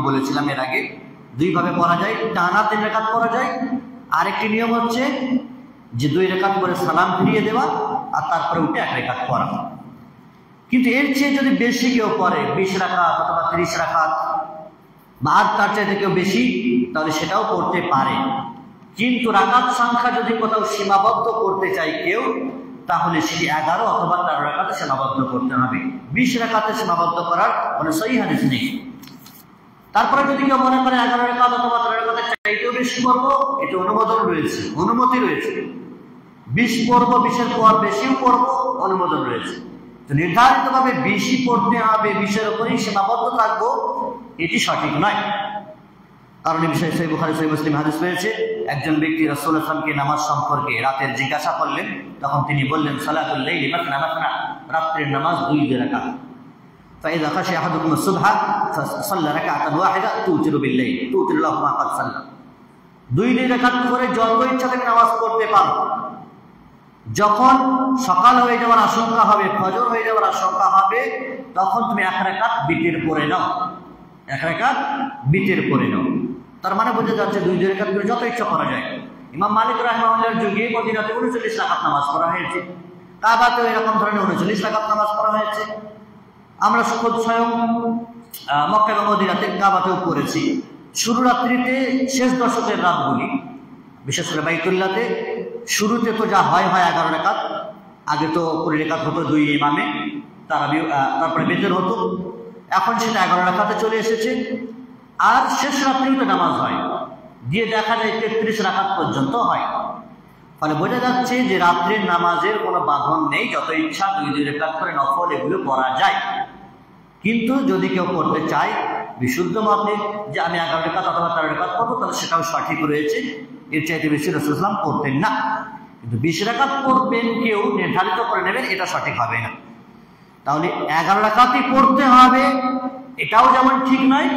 বলেছিলাম এর আগে, দুইভাবে পড়া যায়, টানা 3 রাকাত পড়া যায়। আরেকটি নিয়ম হচ্ছে যে 2 রাকাত করে সালাম ফিরিয়ে দেওয়া আর তারপরে উঠে 1 রাকাত পড়া। কিন্তু এর চেয়ে যদি বেশি কেউ পড়ে 20 রাকাত অথবা 30 রাকাত বা আর তার চাইতে কেউ বেশি, তাহলে সেটাও পড়তে পারে। কিন্তু রাকাত সংখ্যা যদি কোথাও সীমাবদ্ধ করতে চায় কেউ, তাহলে সেটি 11 অথবা 13 রাকাতে সীমাবদ্ধ করতে হবে। 20 রাকাতে সীমাবদ্ধ করার কোনো সহিহ হাদিস নেই। তারপরে যদি কেউ মনে করে 11 রাকাত অথবা 13 রাকাতের চাইতেও বেশি পড়বো, এটা অনুমোদন রয়েছে, অনুমতি রয়েছে। 20 পড়বো, 20-এর পর বেশিও পড়বো, অনুমোদন রয়েছে। তো নির্ধারিতভাবে 20ই পড়তে হবে, 20-এর উপরেই সীমাবদ্ধ থাকবো, এটি সঠিক নয়। কারণ এই বিষয়ে সহিহ বুখারী সহিহ মুসলিম হাদিস রয়েছে, একজন ব্যক্তি রাসূলুল্লাহ সাল্লাল্লাহু আলাইহি ওয়াসাল্লামকে নামাজ সম্পর্কে রাতের জিজ্ঞাসা করলেন। তখন তিনি বললেন, সালাতুল লাইলি মাসনা মাসনা, রাতের নামাজ 2 রাকাত। فإذا خشي أحدكم الصبح فصلى ركعة واحدة توتر بالليل توتر له ما قد صلى। 2 রাকাত করে যত ইচ্ছা থেকে নামাজ পড়তে পারো। যখন সকাল হয়ে যাওয়ার আশঙ্কা হবে, ফজর হয়ে যাওয়ার আশঙ্কা হবে, তখন তুমি 1 রাকাত বিতের পড়ে নাও, 1 রাকাত বিতের পড়ে নাও। তার মানে বোঝা যাচ্ছে 2 রাকাত করে যত ইচ্ছা করা যায়। ইমাম মালিক রাহিমাহুল্লাহর যুগে মদিনাতে 39 রাকাত নামাজ পড়া হয়েছে, কাবাতেও এরকম ধরনের 39 রাকাত নামাজ পড়া হয়েছে। আমরা খোদ স্বয়ং মক্কা এবং মদিনাতে কাবাতেও পড়েছি। শুরু রাত্রিতে শেষ দশকের রাতগুলি, বিশেষ করে বাইতুল্লাহতে শুরুতে তো যা হয় 11 রাকাত, আগে তো 20 রাকাত হতো 2 ইমামে, তারপরে বেতর হতো। এখন সেটা 11 রাকাতে চলে এসেছে। আর শেষ রাত্রিতে নামাজ হয়, দিয়ে দেখা যায় 33 রাকাত পর্যন্ত হয়। ফলে বোঝা যাচ্ছে যে রাত্রের নামাজের কোনো বাঁধন নেই, যত ইচ্ছা 2 রাকাত করে নফল এগুলো পড়া যায়। কিন্তু যদি কেউ পড়তে চায় বিশুদ্ধ মতে যে আমি 11 রাকাত অথবা 13 রাকাত পড়বো, তাহলে সেটাও সঠিক রয়েছে। এর চাইতে বেশি রাসূলুল্লাহ সাল্লাল্লাহু আলাইহি ওয়াসাল্লাম পড়তেন না। কিন্তু 20 রাকাত পড়বেন কেউ নির্ধারিত করে নেবেন, এটা সঠিক হবে না। তাহলে 11 রাকাতই পড়তে হবে, এটাও যেমন ঠিক নয়,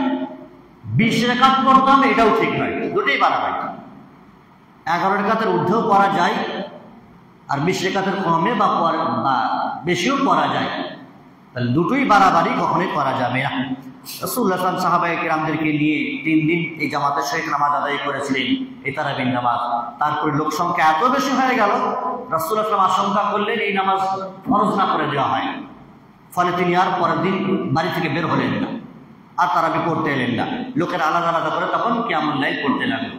20 রাকাত পড়তে হবে এটাও ঠিক নয়, দুটোই বাড়াবাড়ি। 11 রাকাতের ঊর্ধ্বেও পড়া যায়, আর 20 রাকাতের কমে বা বেশিও পড়া যায়। তাহলে দুটোই বাড়াবাড়ি কখনোই করা যাবে না। রাসূলুল্লাহ সাল্লাল্লাহু আলাইহি ওয়াসাল্লাম সাহাবায়ে কেরামদেরকে নিয়ে 3 দিন এই জামাতের সহিত নামাজ আদায় করেছিলেন, এই তারাবির নামাজ। তারপরে লোক সংখ্যা এত বেশি হয়ে গেল, রাসূলুল্লাহ সাল্লাল্লাহু আলাইহি ওয়াসাল্লাম আশঙ্কা করলেন এই নামাজ ফরজ না করে দেওয়া হয়। ফলে তিনি আর পরের দিন বাড়ি থেকে বের হলেন না, আর তারাবি পড়তে এলেন না। লোকের আলাদা আলাদা করে তখন কিয়ামুল লাইল পড়তে লাগলো।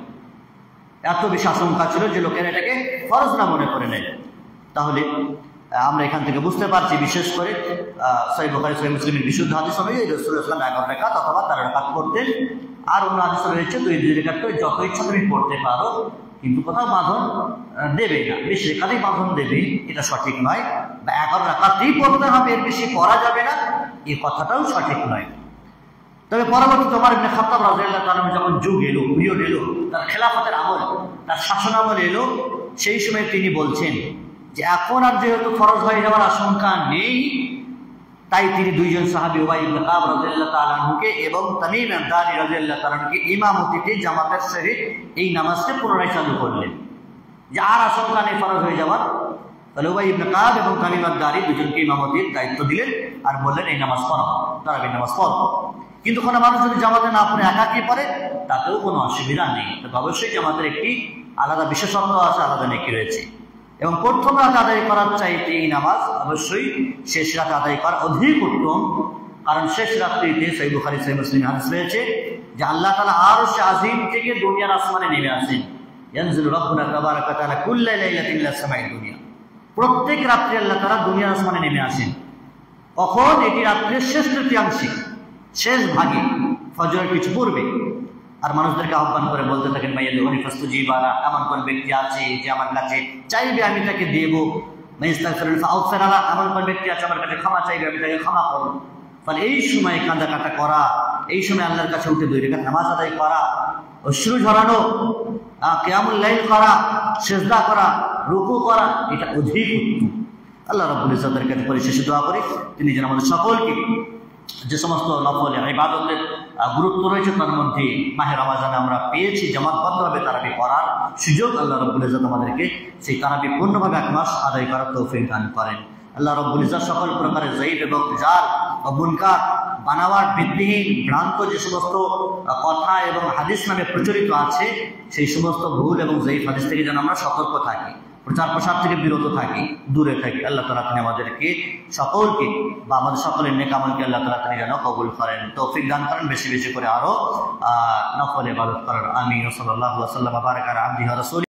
এত বেশি আশঙ্কা ছিল যে লোকেরা এটাকে ফরজ না মনে করে নেয়। তাহলে আমরা এখান থেকে বুঝতে পারছি, বিশেষ করে সহিহ বুখারী সহিহ মুসলিমের বিশুদ্ধ হাদিস অনুযায়ী রাসূলুল্লাহ সাল্লাল্লাহু আলাইহি ওয়াসাল্লাম 11 রাকাত অথবা 13 রাকাত পড়তেন। আর অন্য হাদিস রয়েছে 2 রাকাত করে যত ইচ্ছা তুমি পড়তে পারো, কিন্তু কোথাও বাঁধন দেবে না, 20 রাকাতই বাঁধন দেবে, এটা সঠিক নয়। বা 11 রাকাতই পড়তে হবে, এর বেশি পড়া যাবে না, এই কথাটাও সঠিক নয়। তবে পরবর্তীতে ওমর ইবনে খাত্তাব রাদিয়াল্লাহু তাআলা যখন যুগ এলো, পিরিয়ড এলো, তার খেলাফতের আমল, তার শাসন আমল এলো, সেই সময় তিনি বলছেন যে এখন আর যেহেতু ফরজ হয়ে যাওয়ার আশঙ্কা নেই, তাই তিনি 2 জন সাহাবী উবাই ইবনে কাব রাদিয়াল্লাহু তাআলা আনহুকে এবং তামিম আদ-দারি রাদিয়াল্লাহু তাআলা আনহুকে ইমামতিতে জামাতের সহিত এই নামাজকে পুনরায় চালু করলেন, যে আর আশঙ্কা নেই ফরজ হয়ে যাওয়ার। তাহলে উবাই ইবনে কাব এবং তামিম আদ-দারি 2 জনকে ইমামতির দায়িত্ব দিলেন, আর বললেন এই নামাজ পড়ো, তারাবির নামাজ পড়ো। কিন্তু কোনো মানুষ যদি জামাতে না পড়ে একাকী পড়ে, তাতেও কোনো অসুবিধা নেই। তবে অবশ্যই জামাতের একটি আলাদা বিশেষত্ব আছে, আলাদা নেকি রয়েছে। এবং প্রথম রাত আদায় করার চাইতে এই নামাজ অবশ্যই শেষ রাত আদায় করা অধিক উত্তম। কারণ শেষ রাত্রিতে সহিহ বুখারী সহিহ মুসলিম হাদিস রয়েছে যে আল্লাহ তাআলা আরশ আজিম থেকে দুনিয়ার আসমানে নেমে আসেন। ইয়ানজিলু রাব্বুনা তাবারাকা ওয়া তাআলা কুল্লা লাইলাতিন ইলা সামাই দুনিয়া। প্রত্যেক রাত্রে আল্লাহ তাআলা দুনিয়ার আসমানে নেমে আসেন। কখন? এটি রাত্রের শেষ তৃতীয়াংশে, শেষ ভাগে, ফজরের কিছু পূর্বে। আর মানুষদেরকে আহ্বান করে বলতে থাকেন, ভাইয়া লোহনি ফাস্তুজিবানা, এমন কোন ব্যক্তি আছে যে আমার কাছে চাইবে আমি তাকে দেব, এমন কোন ব্যক্তি আছে আমার কাছে ক্ষমা চাইবে আমি তাকে ক্ষমা করব। ফলে এই সময় কাঁদাকাটা করা, এই সময় আল্লাহর কাছে উঠে 2 রাকাত নামাজ আদায় করা, অশ্রু ঝরানো, কিয়ামুল লাইল করা, সিজদা করা, রুকু করা, এটা অধিক উত্তম। আল্লাহ রাব্বুল ইজ্জতের কাছে পরিশেষে দোয়া করি তিনি যেন আমাদের সকলকে যে সমস্ত নফল ইবাদতের গুরুত্ব রয়েছে তার মধ্যে মাহে রমজানে আমরা পেয়েছি জামাতবদ্ধভাবে তারাবি করার সুযোগ, আল্লাহ রাব্বুল ইজ্জত আমাদেরকে সেই তারাবি পূর্ণভাবে 1 মাস আদায় করার তৌফিক দান করেন। আল্লাহ রাব্বুল ইজ্জত সকল প্রকারের যায়িফ এবং জাল ও মুনকার বানাওয়াট ভিত্তিহীন ভ্রান্ত যে সমস্ত কথা এবং হাদিস নামে প্রচলিত আছে সেই সমস্ত ভুল এবং যায়িফ হাদিস থেকে যেন আমরা সতর্ক থাকি, প্রচার প্রসার থেকে বিরত থাকি, দূরে থাকি। আল্লাহ তাআলা তিনি আমাদেরকে সকলকে বা আমাদের সকলের নেক আমলকে আল্লাহ তাআলা তিনি যেন কবুল করেন, তৌফিক দান করেন, বেশি বেশি করে আরো নফল ইবাদত করার। আমিন। সাল্লাল্লাহু আলাইহি ওয়া সাল্লাম বারাকা আলা আবদিহি ওয়া রাসূলিহি।